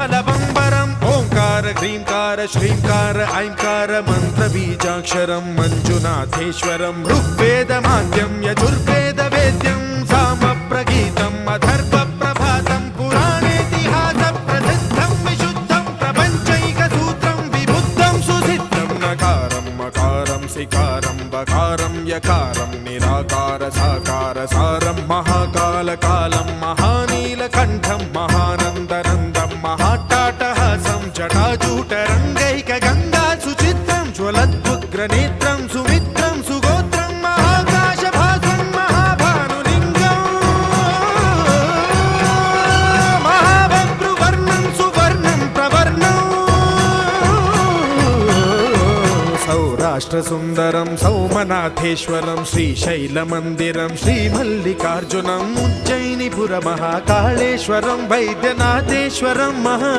लबंबरम ओंकार ह्रींकार श्रींकार ऐंकार मंत्रबीजाक्षरं मंजुनाथेश्वरं ऋग्वेदमाद्यं यजुर्वेद वेद्यं सामप्रगीतम् अथर्वप्रभातं पुराणेतिहासप्रसिद्धं विशुद्धं प्रपञ्चैकसूत्रं विबुद्धं सुसिद्धं नकारं मकारं सिकारं बकारं यकारं निराकार साकार सारं महाकालकालं महानीलकण्ठं महानन्दनन्दं महाट्टाटहासं जटाजूटरङ्गैकगङ्गा सुचित्रं ज्वलद्वुग्रनेत्रं सुमित्रं सुगोत्रं महाकाशभासं महाभानुलिङ्गं महाबभ्रुवर्णं सुवर्णं प्रवर्णं सौराष्ट्रसुन्दरं सौमनाथेश्वरं श्रीशैलमन्दिरं श्रीमल्लिकार्जुनम् उज्जयिनीपुरमहाकाळेश्वरं वैद्यनाथेश्वरं महा